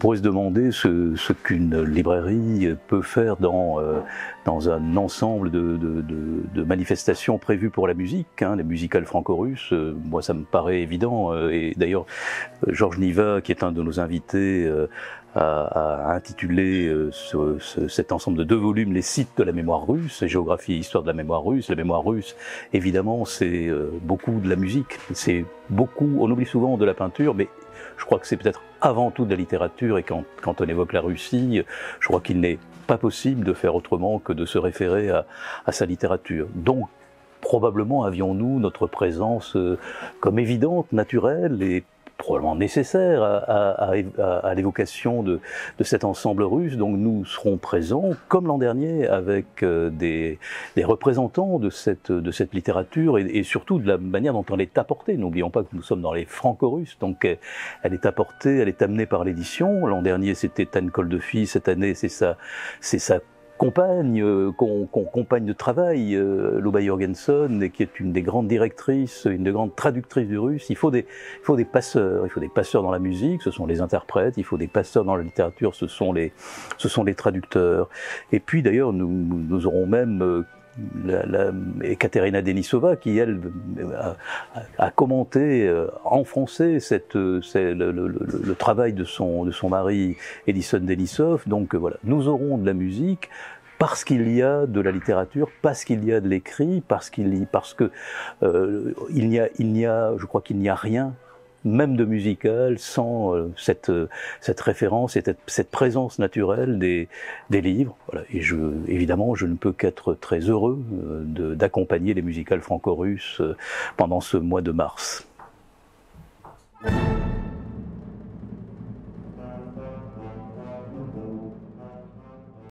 pourrait se demander ce qu'une librairie peut faire dans un ensemble de manifestations prévues pour la musique, hein, les musicales franco-russes. Moi, ça me paraît évident. Et d'ailleurs, Georges Niva, qui est un de nos invités, a intitulé cet ensemble de 2 volumes les sites de la mémoire russe, géographie et histoire de la mémoire russe. La mémoire russe, évidemment, c'est beaucoup de la musique, c'est beaucoup, on oublie souvent de la peinture, mais je crois que c'est peut-être avant tout de la littérature, et quand on évoque la Russie, je crois qu'il n'est pas possible de faire autrement que de se référer à sa littérature. Donc, probablement avions-nous notre présence comme évidente, naturelle et probablement nécessaire à l'évocation de cet ensemble russe. Donc nous serons présents, comme l'an dernier, avec des représentants de cette littérature et surtout de la manière dont elle est apportée. N'oublions pas que nous sommes dans les franco-russes, donc elle est apportée, elle est amenée par l'édition. L'an dernier c'était Anne Koldefy, cette année c'est sa compagne de travail, Luba Jorgensen, qui est une des grandes directrices, une des grandes traductrices du russe. Il faut des passeurs dans la musique, ce sont les interprètes. Il faut des passeurs dans la littérature, ce sont les traducteurs. Et puis d'ailleurs, nous aurons même Ekaterina Denisova, qui elle a commenté en français le travail de son mari Edison Denisov. Donc voilà, nous aurons de la musique parce qu'il y a de la littérature, parce qu'il y a de l'écrit, parce que je crois qu'il n'y a rien, même de musical, sans cette référence et cette présence naturelle des livres. Voilà. Et évidemment, je ne peux qu'être très heureux d'accompagner les musicales franco-russes pendant ce mois de mars.